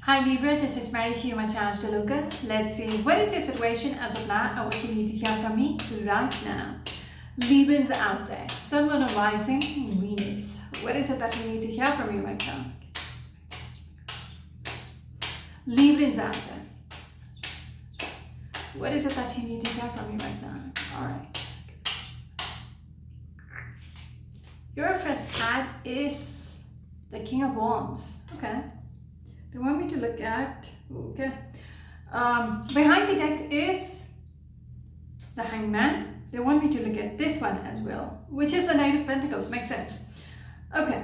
Hi Libra, this is Mary Shio, my channel to look at. Let's see, what is your situation as of now and what you need to hear from me right now. Librans out there, someone arising, Venus. What is it that you need to hear from me right now? Librans out there. What is it that you need to hear from me right now? Alright. Your first card is the King of Wands. Okay. They want me to look at, okay. Behind the deck is the Hangman. They want me to look at this one as well, which is the Knight of Pentacles. Makes sense. Okay.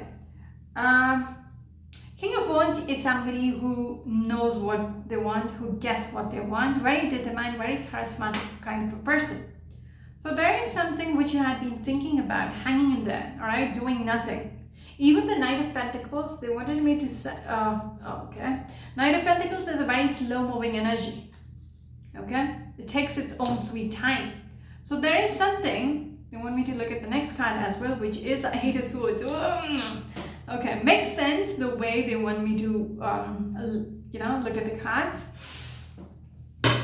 King of Wands is somebody who knows what they want, who gets what they want, very determined, very charismatic kind of a person. So there is something which you had been thinking about, hanging in there, all right, doing nothing. Even the Knight of Pentacles, they wanted me to say, okay. Knight of Pentacles is a very slow-moving energy, okay? It takes its own sweet time. So there is something, they want me to look at the next card as well, which is the Eight of Swords. Okay, makes sense the way they want me to, look at the cards.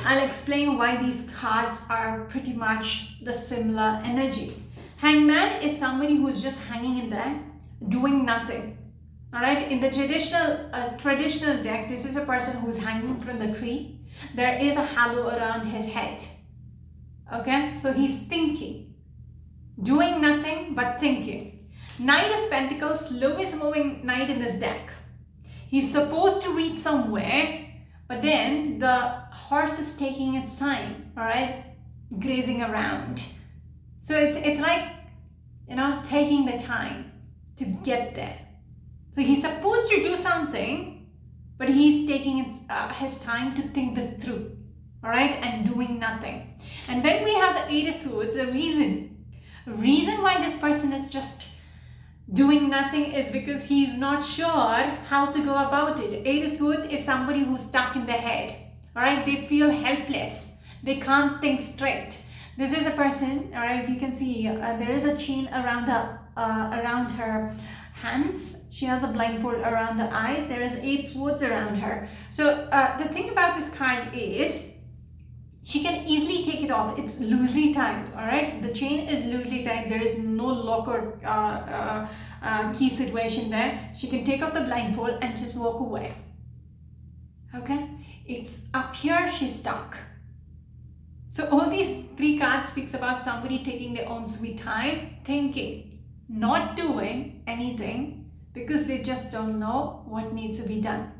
I'll explain why these cards are pretty much the similar energy. Hangman is somebody who's just hanging in there, doing nothing. All right, in the traditional deck, this is a person who's hanging from the tree. There is a halo around his head. Okay, so he's thinking, doing nothing but thinking. Knight of Pentacles, slowest moving knight in this deck. He's supposed to reach somewhere, but then the horse is taking its time, all right, grazing around. So it's like, taking the time to get there. So he's supposed to do something, but he's taking his time to think this through, all right, and doing nothing. And then we have the Eight of Swords. The reason why this person is just doing nothing is because he's not sure how to go about it. Eight of Swords is somebody who's stuck in their head, all right. They feel helpless. They can't think straight. This is a person, all right. You can see there is a chain around her hands. She has a blindfold around the eyes. There is 8 swords around her. So the thing about this card is she can easily take it off. It's loosely tied, all right. The chain is loosely tied. There is no lock or key situation there. She can take off the blindfold and just walk away. Okay, it's up here. She's stuck. So all these 3 cards speaks about somebody taking their own sweet time, thinking, not doing anything because they just don't know what needs to be done,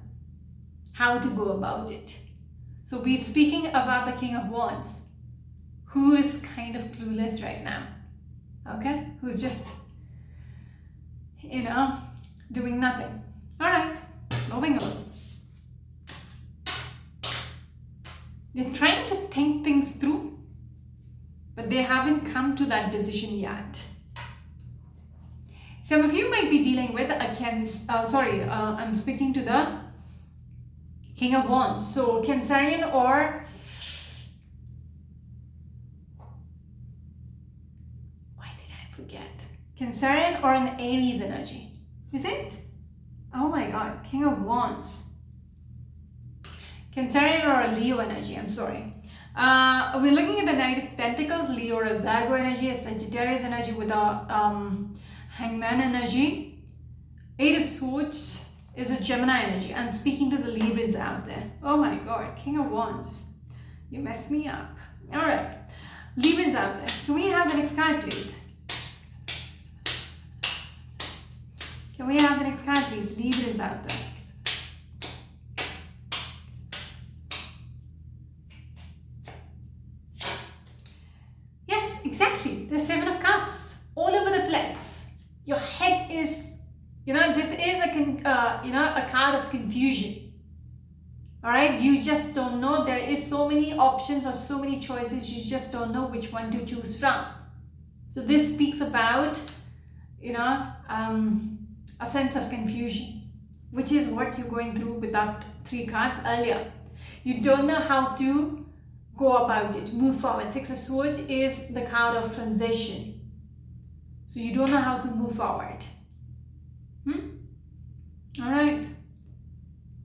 how to go about it. So we're speaking about the King of Wands, who is kind of clueless right now, okay? Who's just, doing nothing. All right, moving on. They're trying to think things through, but they haven't come to that decision yet. Some of you might be dealing with I'm speaking to the King of Wands. So Cancerian or why did I forget? Cancerian or an Aries energy. Is it? Oh my God, King of Wands. Cancerian or a Leo energy, I'm sorry. We're looking at the Knight of Pentacles, Leo or a Virgo energy, a Sagittarius energy with a Hangman energy. Eight of Swords is a Gemini energy. I'm speaking to the Librans out there. Oh my God, King of Wands. You messed me up. All right, Librans out there. Can we have the next card, please? Can we have the next card, please? Librans out there. Yes, exactly. The 7 of Cups all over the place. Your head is, this is a card of confusion. All right, you just don't know. There is so many options or so many choices. You just don't know which one to choose from. So this speaks about, a sense of confusion, which is what you're going through with that 3 cards earlier. You don't know how to go about it, move forward. 6 of Swords is the card of transition. So you don't know how to move forward. All right.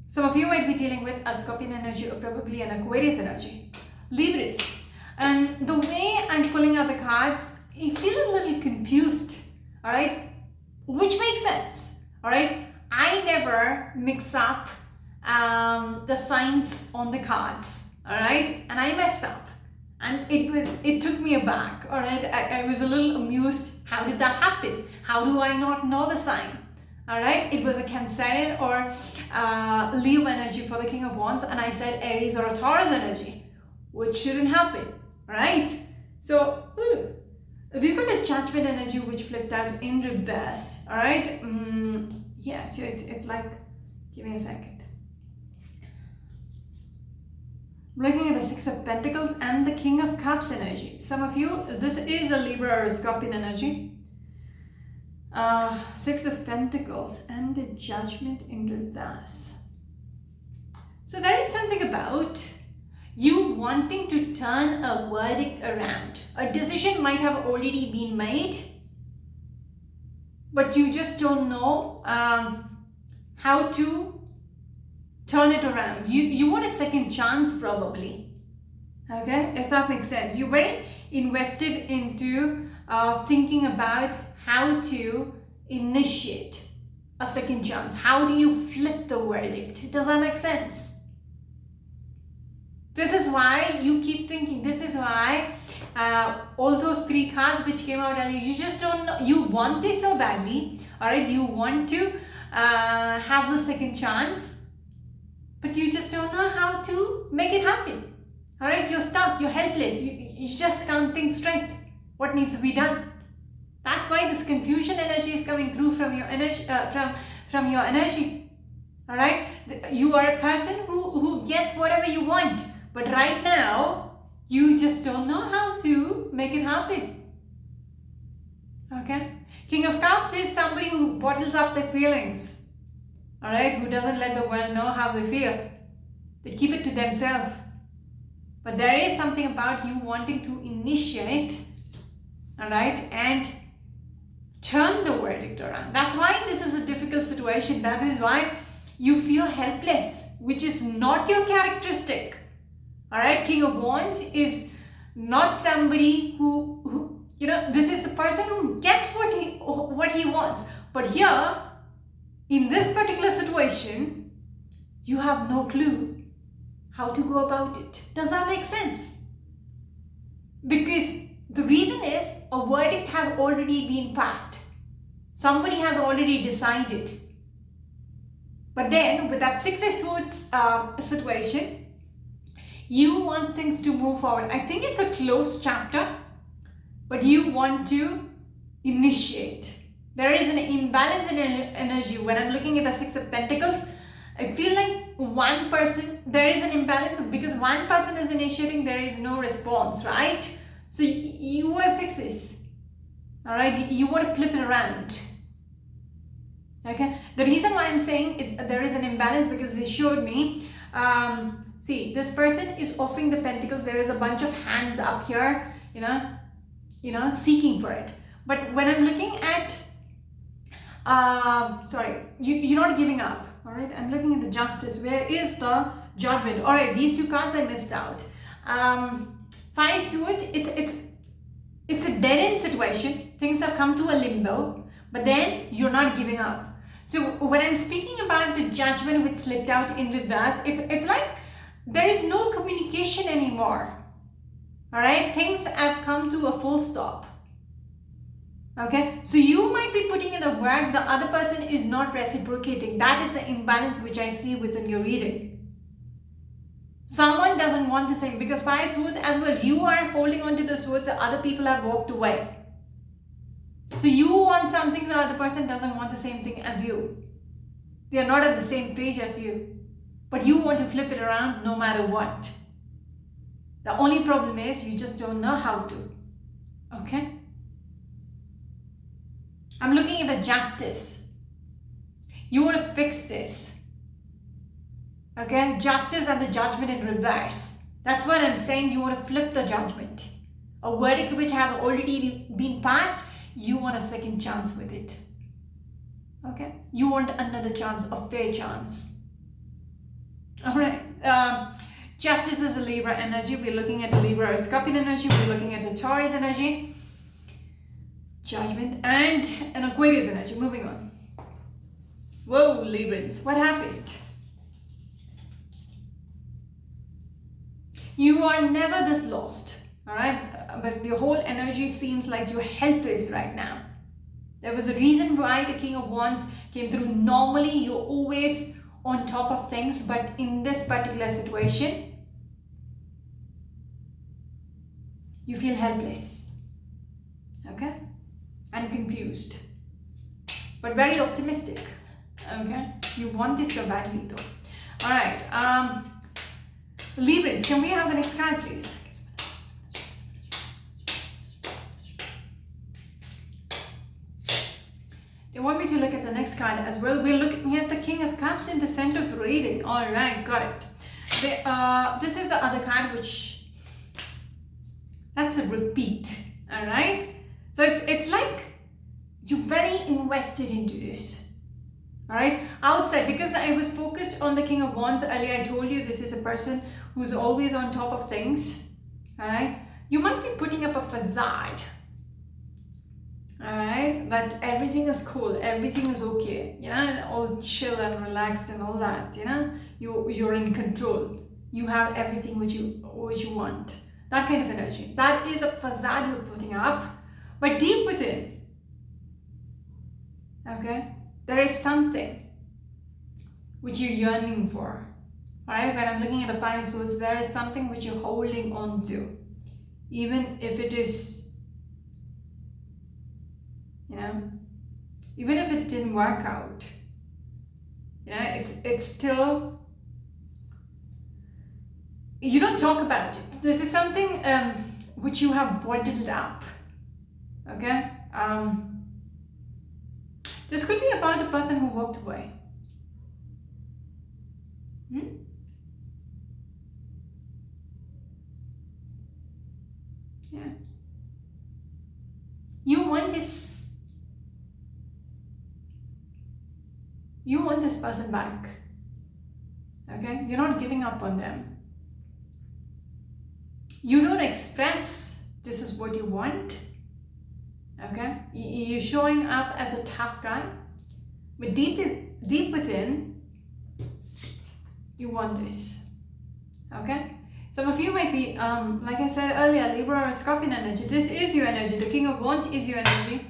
Some of you might be dealing with a Scorpion energy or probably an Aquarius energy. Libras. And the way I'm pulling out the cards, I feel a little confused. Alright? Which makes sense. Alright? I never mix up the signs on the cards. Alright? And I messed up. And it took me aback. Alright? I was a little amused. How did that happen? How do I not know the sign? Alright? It was a Cancerian or Leo energy for the King of Wands, and I said Aries or a Taurus energy, which shouldn't happen. Right? So, we've got the Judgment energy which flipped out in reverse. Alright? Yeah, so it's like, give me a second. I'm looking at the Six of Pentacles and the King of Cups energy. Some of you, this is a Libra or a Scorpion energy. Six of Pentacles and the Judgment in reverse. So there is something about you wanting to turn a verdict around. A decision might have already been made, but you just don't know how to turn it around. You want a second chance probably. Okay, if that makes sense. You're very invested into thinking about how to initiate a second chance. How do you flip the verdict? Does that make sense? This is why you keep thinking. This is why all those three cards which came out earlier, you just don't know. You want this so badly. Alright, you want to have the second chance, but you just don't know how to make it happen. Alright, you're stuck, you're helpless, you just can't think straight. What needs to be done? That's why this confusion energy is coming through from your energy. From your energy. Alright, you are a person who gets whatever you want, but right now you just don't know how to make it happen. Okay, King of Cups is somebody who bottles up their feelings. Alright, who doesn't let the world know how they feel. They keep it to themselves. But there is something about you wanting to initiate, alright, and turn the verdict around. That's why this is a difficult situation. That is why you feel helpless, which is not your characteristic. Alright, King of Wands is not somebody who this is a person who gets what he wants. But here, in this particular situation, you have no clue how to go about it. Does that make sense? Because the reason is a verdict has already been passed. Somebody has already decided. But then with that Six of Swords situation, you want things to move forward. I think it's a closed chapter, but you want to initiate. There is an imbalance in energy. When I'm looking at the Six of Pentacles, I feel like one person, there is an imbalance because one person is initiating, there is no response, right? So you want to fix this. Alright, you want to flip it around. Okay, the reason why I'm saying there is an imbalance because they showed me, see, this person is offering the pentacles. There is a bunch of hands up here, seeking for it. But when I'm looking at, you're not giving up. All right, I'm looking at the Justice. Where is the Judgment? All right, these two cards I missed out. Five Swords, it's a dead-end situation. Things have come to a limbo, but then you're not giving up. So when I'm speaking about the Judgment which slipped out in reverse, it's like there is no communication anymore. All right, things have come to a full stop. Okay, so you might be putting in the work, the other person is not reciprocating. That is the imbalance which I see within your reading. Someone doesn't want the same, because Five Swords as well, you are holding on to the swords, the other people have walked away. So you want something, the other person doesn't want the same thing as you. They are not at the same page as you. But you want to flip it around no matter what. The only problem is you just don't know how to. Okay? I'm looking at the Justice. You want to fix this. Okay? Justice and the Judgment in reverse. That's what I'm saying. You want to flip the Judgment. A verdict which has already been passed, you want a second chance with it. Okay? You want another chance, a fair chance. Justice is a Libra energy. We're looking at a Libra or Scorpion energy. We're looking at a Taurus energy. Judgment and an Aquarius energy. Moving on. Whoa, Librans, what happened? You are never this lost, all right? But your whole energy seems like you're helpless right now. There was a reason why the King of Wands came through. Normally, you're always on top of things, but in this particular situation, you feel helpless, okay? And confused, but very optimistic. Okay, you want this so badly though. All right, Librans, can we have the next card, please? They want me to look at the next card as well. We're looking at the King of Cups in the center of the reading. All right, got it. This is the other card, which that's a repeat. All right, so it's like you're very invested into this. All right, outside, because I was focused on the King of Wands earlier, I told you this is a person who's always on top of things. All right, you might be putting up a facade. All right, that everything is cool, everything is okay, you know, all chill and relaxed and all that. You know, you're in control. You have everything which you want. That kind of energy. That is a facade you're putting up, but deep within, okay, there is something which you're yearning for. Alright, when I'm looking at the Five Swords, there is something which you're holding on to. Even if it is, you know, even if it didn't work out, you know, it's still, you don't talk about it. This is something which you have bottled up. Okay? This could be about the person who walked away. Yeah. You want this person back. Okay? You're not giving up on them. You don't express this is what you want. Okay, you're showing up as a tough guy, but deep within, you want this. Okay, some of you might be, like I said earlier, Libra or Scorpion energy. This is your energy. The King of Wands is your energy.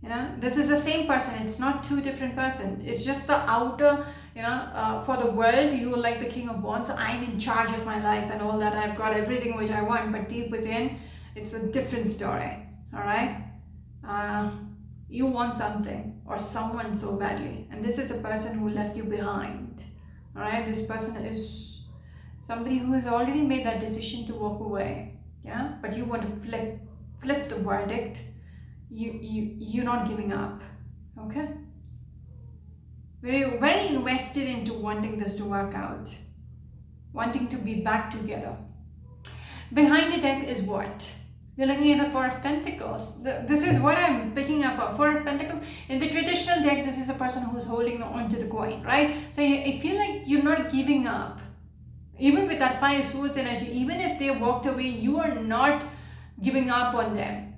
You know, this is the same person. It's not two different person. It's just the outer. You know, for the world, you are like the King of Wands. I'm in charge of my life and all that. I've got everything which I want, but deep within, it's a different story. All right, you want something or someone so badly, and this is a person who left you behind. All right, this person is somebody who has already made that decision to walk away. Yeah, but you want to flip the verdict. You're not giving up. Okay, very invested into wanting this to work out, wanting to be back together. Behind the deck is what? We're looking at the Four of Pentacles. This is what I'm picking up. Four of Pentacles. In the traditional deck, this is a person who's holding on to the coin, right? So I feel like you're not giving up. Even with that Five Swords energy, even if they walked away, you are not giving up on them.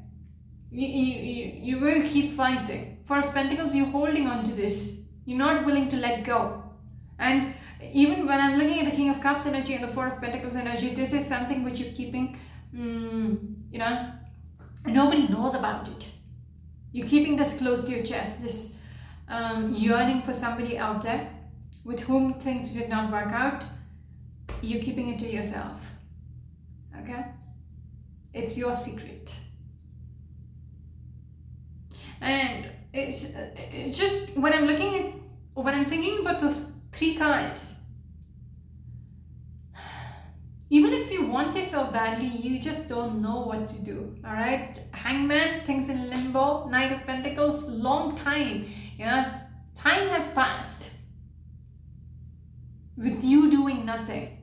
You will keep fighting. Four of Pentacles, you're holding on to this. You're not willing to let go. And even when I'm looking at the King of Cups energy and the Four of Pentacles energy, this is something which you're keeping, you know, nobody knows about it. You're keeping this close to your chest, this yearning for somebody out there with whom things did not work out. You're keeping it to yourself. Okay? It's your secret. And it's just when I'm looking at, when I'm thinking about those three cards, even if you want it so badly, you just don't know what to do. All right, Hangman, things in limbo. Knight of Pentacles, long time. Yeah, time has passed with you doing nothing.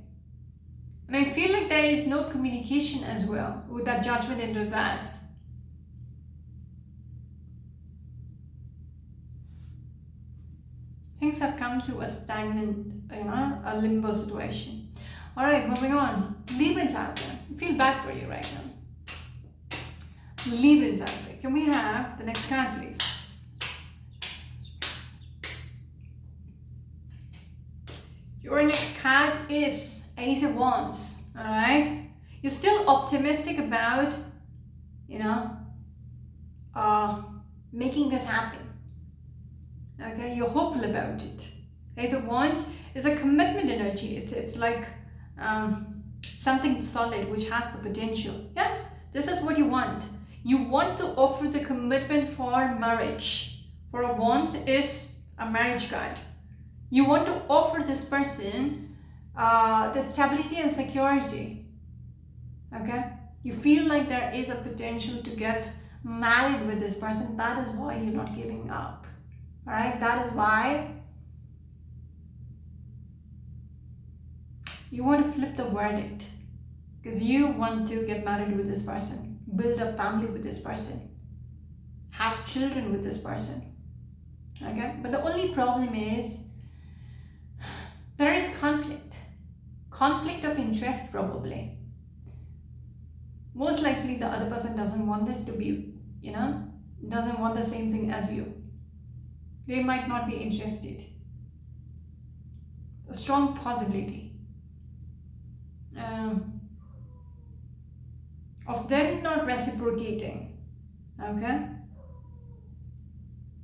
And I feel like there is no communication as well with that Judgment in reverse. things have come to a stagnant, a limbo situation. All right, moving on. Librans out there. I feel bad for you right now. Librans out there. Can we have the next card, please? Your next card is Ace of Wands. All right. You're still optimistic about, making this happen. Okay, you're hopeful about it. Ace of Wands is a commitment energy. It's like something solid which has the potential. Yes, this is what you want. You want to offer the commitment for marriage. For a wand is a marriage card. You want to offer this person the stability and security. Okay, you feel like there is a potential to get married with this person. That is why you're not giving up. Right? That is why you want to flip the verdict, because you want to get married with this person, build a family with this person, have children with this person. Okay, but the only problem is there is conflict of interest. Probably, most likely the other person doesn't want this to be, doesn't want the same thing as you. They might not be interested. A strong possibility of them not reciprocating. Okay,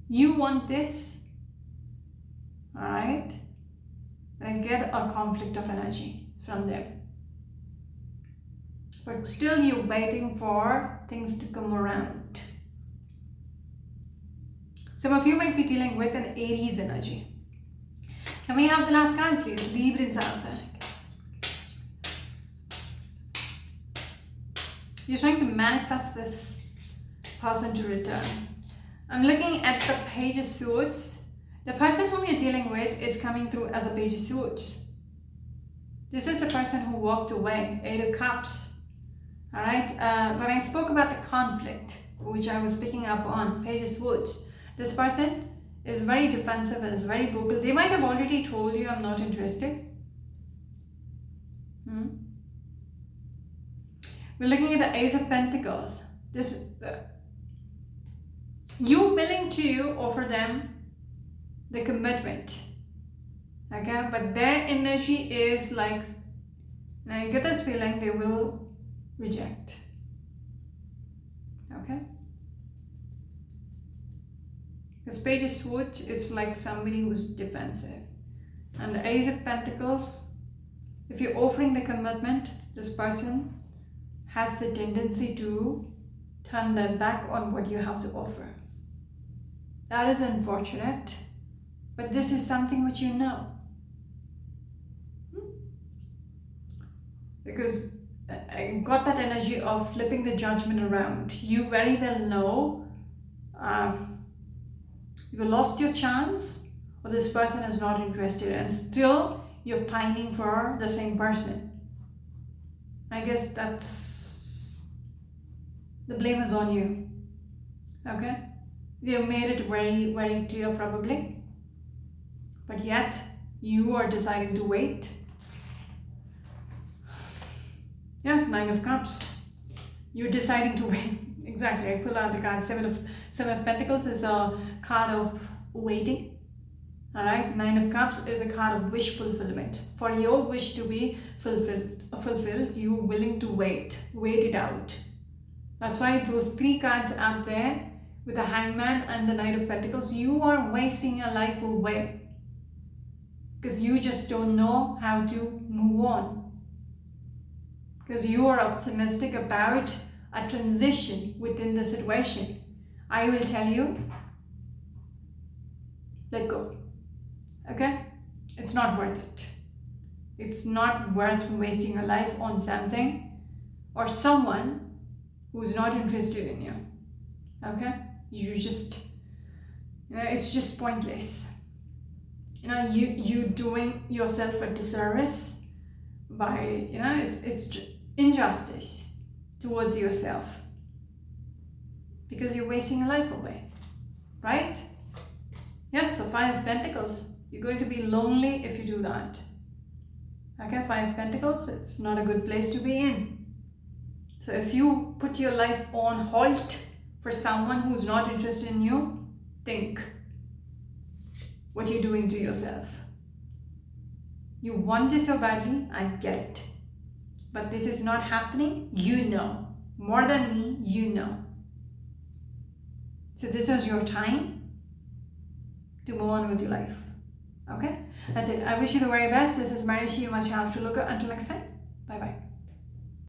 you want this, all right, and get a conflict of energy from them, but still you're waiting for things to come around. Some of you might be dealing with an Aries energy. Can we have the last card, please? Librans out there. You're trying to manifest this person to return. I'm looking at the Page of Swords. The person whom you're dealing with is coming through as a Page of Swords. This is a person who walked away. 8 of Cups. Alright, when I spoke about the conflict, which I was picking up on, Page of Swords, this person is very defensive and is very vocal. They might have already told you, I'm not interested. We're looking at the Ace of Pentacles. This, you willing to offer them the commitment. Okay, but their energy is like, now you get this feeling they will reject. Okay. Because Page of Swords is like somebody who's defensive. And the Ace of Pentacles, if you're offering the commitment, this person has the tendency to turn their back on what you have to offer. That is unfortunate, but this is something which you know. Because I got that energy of flipping the judgment around. You very well know you lost your chance, or this person is not interested, and still you're pining for the same person. I guess that's, the blame is on you. Okay, they have made it very, very clear probably, but yet you are deciding to wait. Yes, 9 of Cups. You're deciding to wait. Exactly. I pull out the card. 7 of Pentacles is a card of waiting. Alright. 9 of Cups is a card of wish fulfillment. For your wish to be fulfilled, you're willing to wait. Wait it out. That's why those 3 cards out there with the Hangman and the Knight of Pentacles, you are wasting your life away. Because you just don't know how to move on. Because you are optimistic about a transition within the situation. I will tell you, let go. Okay? It's not worth it. It's not worth wasting your life on something or someone who's not interested in you. Okay? You just, it's just pointless. You doing yourself a disservice by, it's injustice towards yourself, because you're wasting your life away, right? Yes, the 5 of Pentacles. You're going to be lonely if you do that. Okay, 5 Pentacles, it's not a good place to be in. So if you put your life on halt for someone who's not interested in you, think what you're doing to yourself. You want this so badly, I get it. But this is not happening, you know. More than me, you know. So this is your time to move on with your life. Okay? That's it. I wish you the very best. This is Marishi, my channel to look at. Until next time, bye-bye.